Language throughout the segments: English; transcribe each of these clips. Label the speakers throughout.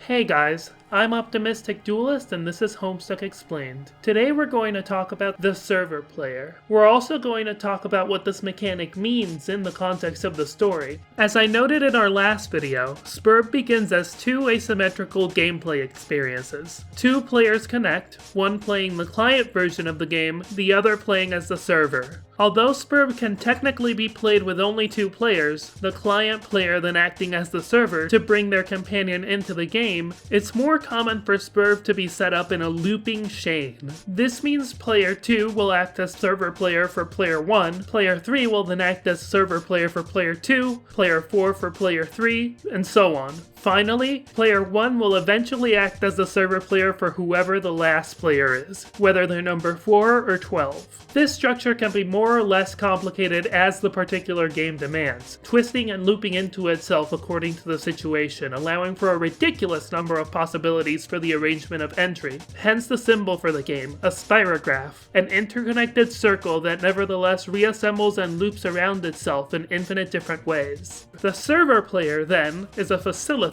Speaker 1: Hey guys, I'm Optimistic Duelist and this is Homestuck Explained. Today we're going to talk about the server player. We're also going to talk about what this mechanic means in the context of the story. As I noted in our last video, Sburb begins as two asymmetrical gameplay experiences. Two players connect, one playing the client version of the game, the other playing as the server. Although Sburb can technically be played with only two players, the client player then acting as the server to bring their companion into the game, it's more common for Sburb to be set up in a looping chain. This means player 2 will act as server player for player 1, player 3 will then act as server player for player 2, player 4 for player 3, and so on. Finally, player 1 will eventually act as the server player for whoever the last player is, whether they're number 4 or 12. This structure can be more or less complicated as the particular game demands, twisting and looping into itself according to the situation, allowing for a ridiculous number of possibilities for the arrangement of entry. Hence the symbol for the game, a spirograph, an interconnected circle that nevertheless reassembles and loops around itself in infinite different ways. The server player, then, is a facilitator.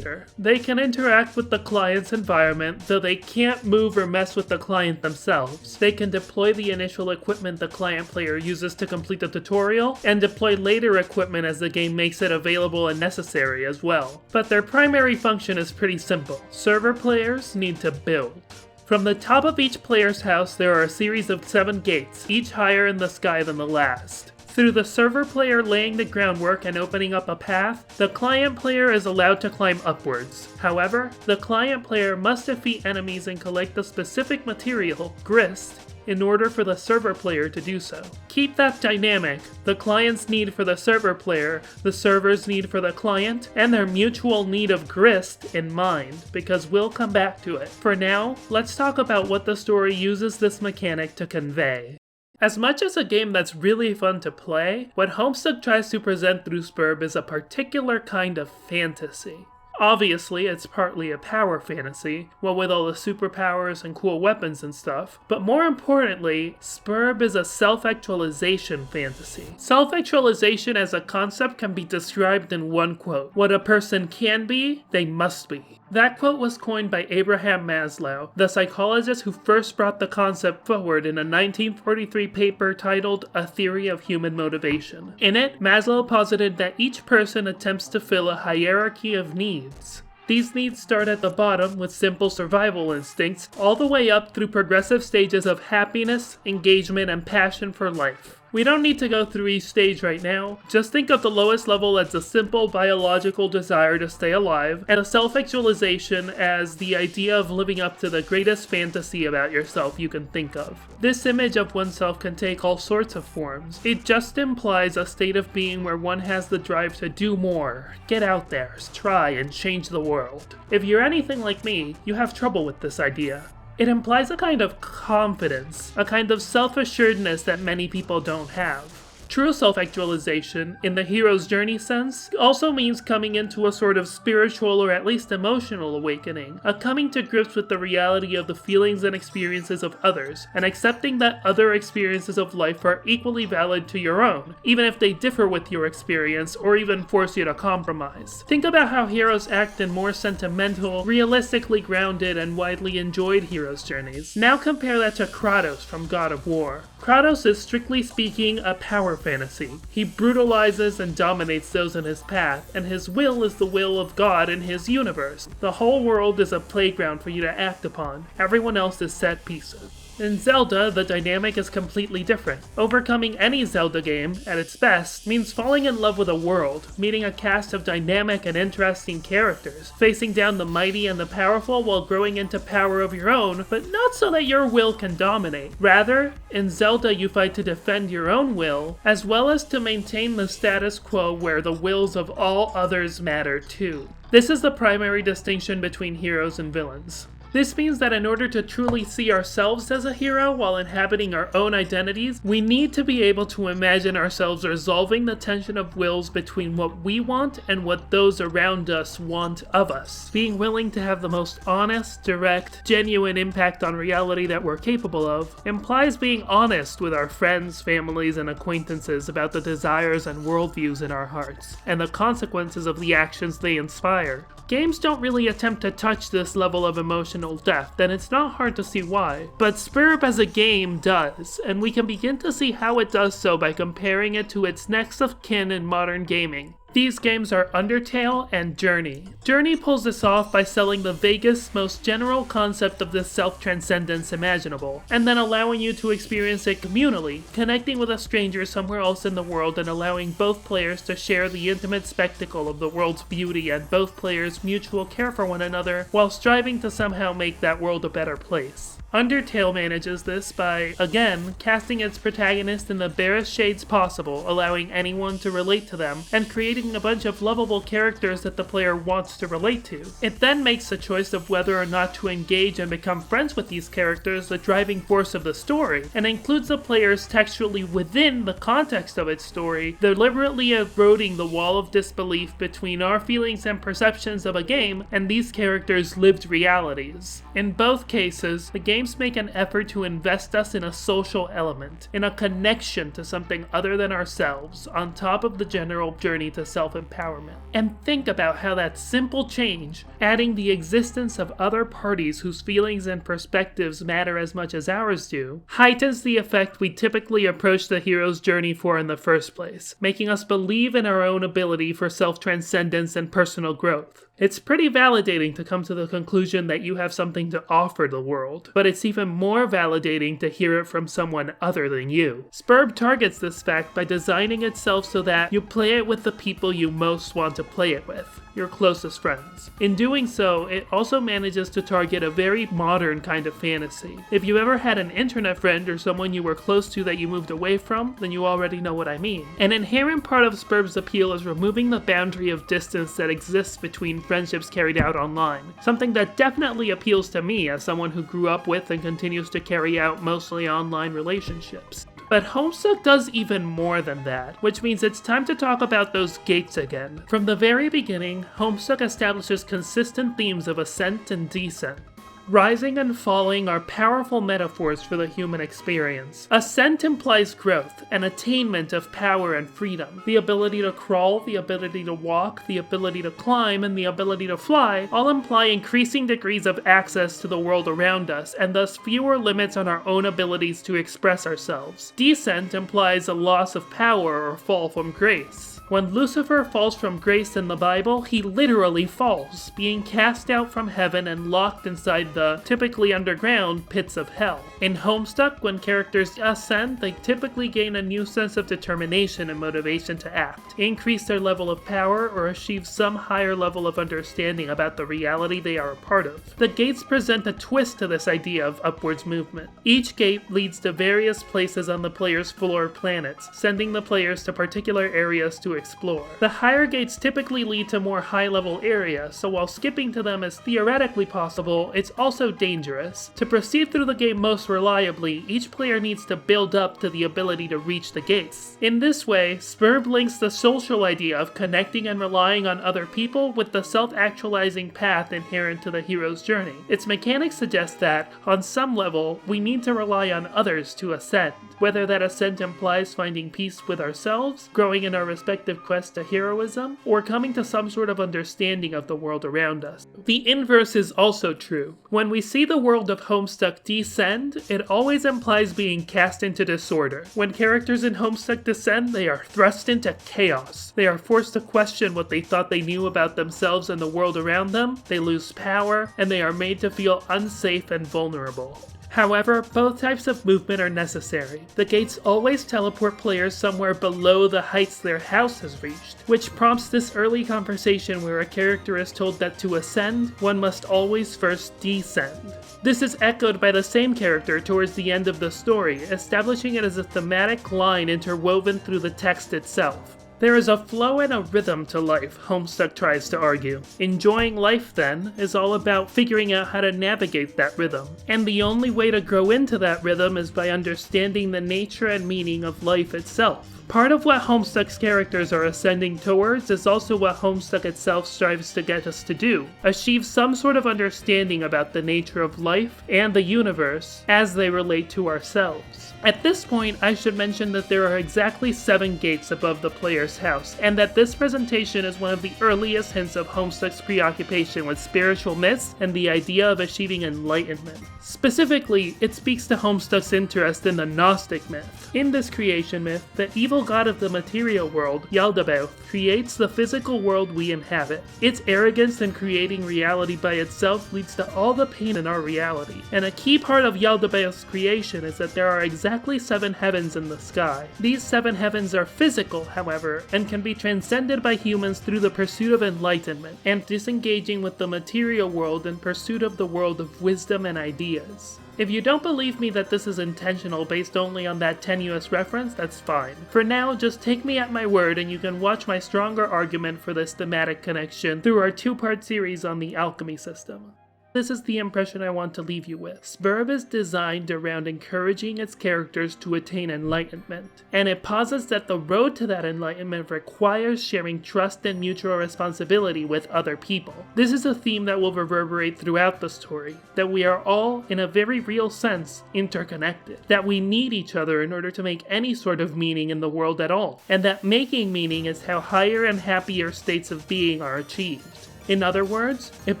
Speaker 1: They can interact with the client's environment, though they can't move or mess with the client themselves. They can deploy the initial equipment the client player uses to complete the tutorial, and deploy later equipment as the game makes it available and necessary as well. But their primary function is pretty simple. Server players need to build. From the top of each player's house there are a series of 7 gates, each higher in the sky than the last. Through the server player laying the groundwork and opening up a path, the client player is allowed to climb upwards. However, the client player must defeat enemies and collect the specific material, grist, in order for the server player to do so. Keep that dynamic, the client's need for the server player, the server's need for the client, and their mutual need of grist in mind, because we'll come back to it. For now, let's talk about what the story uses this mechanic to convey. As much as a game that's really fun to play, what Homestuck tries to present through Sburb is a particular kind of fantasy. Obviously, it's partly a power fantasy, what with all the superpowers and cool weapons and stuff, but more importantly, Sburb is a self-actualization fantasy. Self-actualization as a concept can be described in one quote: "What a person can be, they must be." That quote was coined by Abraham Maslow, the psychologist who first brought the concept forward in a 1943 paper titled A Theory of Human Motivation. In it, Maslow posited that each person attempts to fill a hierarchy of needs. These needs start at the bottom with simple survival instincts, all the way up through progressive stages of happiness, engagement, and passion for life. We don't need to go through each stage right now. Just think of the lowest level as a simple biological desire to stay alive, and a self-actualization as the idea of living up to the greatest fantasy about yourself you can think of. This image of oneself can take all sorts of forms. It just implies a state of being where one has the drive to do more, get out there, try, and change the world. If you're anything like me, you have trouble with this idea. It implies a kind of confidence, a kind of self-assuredness that many people don't have. True self-actualization, in the hero's journey sense, also means coming into a sort of spiritual or at least emotional awakening, a coming to grips with the reality of the feelings and experiences of others, and accepting that other experiences of life are equally valid to your own, even if they differ with your experience or even force you to compromise. Think about how heroes act in more sentimental, realistically grounded, and widely enjoyed heroes' journeys. Now compare that to Kratos from God of War. Kratos is strictly speaking a power fantasy. He brutalizes and dominates those in his path, and his will is the will of God in his universe. The whole world is a playground for you to act upon. Everyone else is set pieces. In Zelda, the dynamic is completely different. Overcoming any Zelda game, at its best, means falling in love with a world, meeting a cast of dynamic and interesting characters, facing down the mighty and the powerful while growing into power of your own, but not so that your will can dominate. Rather, in Zelda you fight to defend your own will, as well as to maintain the status quo where the wills of all others matter too. This is the primary distinction between heroes and villains. This means that in order to truly see ourselves as a hero while inhabiting our own identities, we need to be able to imagine ourselves resolving the tension of wills between what we want and what those around us want of us. Being willing to have the most honest, direct, genuine impact on reality that we're capable of implies being honest with our friends, families, and acquaintances about the desires and worldviews in our hearts, and the consequences of the actions they inspire. Games don't really attempt to touch this level of emotional depth, and it's not hard to see why. But Sburb as a game does, and we can begin to see how it does so by comparing it to its next of kin in modern gaming. These games are Undertale and Journey. Journey pulls this off by selling the vaguest, most general concept of this self-transcendence imaginable, and then allowing you to experience it communally, connecting with a stranger somewhere else in the world and allowing both players to share the intimate spectacle of the world's beauty and both players' mutual care for one another while striving to somehow make that world a better place. Undertale manages this by, again, casting its protagonist in the barest shades possible, allowing anyone to relate to them, and creating a bunch of lovable characters that the player wants to relate to. It then makes the choice of whether or not to engage and become friends with these characters the driving force of the story, and includes the players textually within the context of its story, deliberately eroding the wall of disbelief between our feelings and perceptions of a game and these characters' lived realities. In both cases, the games make an effort to invest us in a social element, in a connection to something other than ourselves, on top of the general journey to self-empowerment. And think about how that simple change, adding the existence of other parties whose feelings and perspectives matter as much as ours do, heightens the effect we typically approach the hero's journey for in the first place, making us believe in our own ability for self-transcendence and personal growth. It's pretty validating to come to the conclusion that you have something to offer the world, but it's even more validating to hear it from someone other than you. Sburb targets this fact by designing itself so that you play it with the people you most want to play it with, your closest friends. In doing so, it also manages to target a very modern kind of fantasy. If you ever had an internet friend or someone you were close to that you moved away from, then you already know what I mean. An inherent part of Spurb's appeal is removing the boundary of distance that exists between friendships carried out online, something that definitely appeals to me as someone who grew up with and continues to carry out mostly online relationships. But Homestuck does even more than that, which means it's time to talk about those gates again. From the very beginning, Homestuck establishes consistent themes of ascent and descent. Rising and falling are powerful metaphors for the human experience. Ascent implies growth, an attainment of power and freedom. The ability to crawl, the ability to walk, the ability to climb, and the ability to fly all imply increasing degrees of access to the world around us, and thus fewer limits on our own abilities to express ourselves. Descent implies a loss of power or fall from grace. When Lucifer falls from grace in the Bible, he literally falls, being cast out from heaven and locked inside the, typically underground, pits of hell. In Homestuck, when characters ascend, they typically gain a new sense of determination and motivation to act, increase their level of power, or achieve some higher level of understanding about the reality they are a part of. The gates present a twist to this idea of upwards movement. Each gate leads to various places on the player's floor planets, sending the players to particular areas to explore. The higher gates typically lead to more high-level areas, so while skipping to them is theoretically possible, it's also dangerous. To proceed through the game most reliably, each player needs to build up to the ability to reach the gates. In this way, Sburb links the social idea of connecting and relying on other people with the self-actualizing path inherent to the hero's journey. Its mechanics suggest that, on some level, we need to rely on others to ascend, whether that ascent implies finding peace with ourselves, growing in our respective quest to heroism, or coming to some sort of understanding of the world around us. The inverse is also true. When we see the world of Homestuck descend, it always implies being cast into disorder. When characters in Homestuck descend, they are thrust into chaos. They are forced to question what they thought they knew about themselves and the world around them, they lose power, and they are made to feel unsafe and vulnerable. However, both types of movement are necessary. The gates always teleport players somewhere below the heights their house has reached, which prompts this early conversation where a character is told that to ascend, one must always first descend. This is echoed by the same character towards the end of the story, establishing it as a thematic line interwoven through the text itself. There is a flow and a rhythm to life, Homestuck tries to argue. Enjoying life, then, is all about figuring out how to navigate that rhythm. And the only way to grow into that rhythm is by understanding the nature and meaning of life itself. Part of what Homestuck's characters are ascending towards is also what Homestuck itself strives to get us to do. Achieve some sort of understanding about the nature of life and the universe as they relate to ourselves. At this point, I should mention that there are exactly 7 gates above the player's house, and that this presentation is one of the earliest hints of Homestuck's preoccupation with spiritual myths and the idea of achieving enlightenment. Specifically, it speaks to Homestuck's interest in the Gnostic myth. In this creation myth, the evil god of the material world, Yaldabaoth, creates the physical world we inhabit. Its arrogance in creating reality by itself leads to all the pain in our reality, and a key part of Yaldabaoth's creation is that there are exactly 7 heavens in the sky. These 7 heavens are physical, however, and can be transcended by humans through the pursuit of enlightenment, and disengaging with the material world in pursuit of the world of wisdom and ideas. If you don't believe me that this is intentional based only on that tenuous reference, that's fine. For now, just take me at my word and you can watch my stronger argument for this thematic connection through our 2-part series on the alchemy system. This is the impression I want to leave you with. Sburb is designed around encouraging its characters to attain enlightenment, and it posits that the road to that enlightenment requires sharing trust and mutual responsibility with other people. This is a theme that will reverberate throughout the story, that we are all, in a very real sense, interconnected, that we need each other in order to make any sort of meaning in the world at all, and that making meaning is how higher and happier states of being are achieved. In other words, it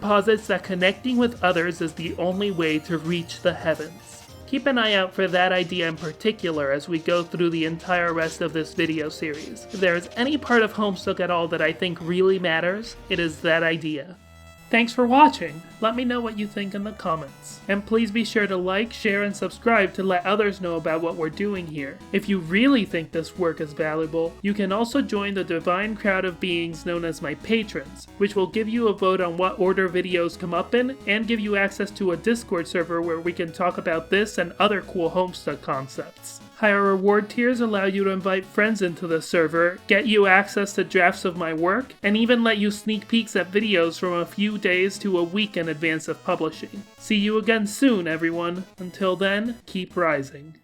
Speaker 1: posits that connecting with others is the only way to reach the heavens. Keep an eye out for that idea in particular as we go through the entire rest of this video series. If there is any part of Homestuck at all that I think really matters, it is that idea. Thanks for watching! Let me know what you think in the comments. And please be sure to like, share, and subscribe to let others know about what we're doing here. If you really think this work is valuable, you can also join the divine crowd of beings known as my patrons, which will give you a vote on what order videos come up in, and give you access to a Discord server where we can talk about this and other cool Homestuck concepts. Higher reward tiers allow you to invite friends into the server, get you access to drafts of my work, and even let you sneak peeks at videos from a few days to a week in advance of publishing. See you again soon, everyone. Until then, keep rising.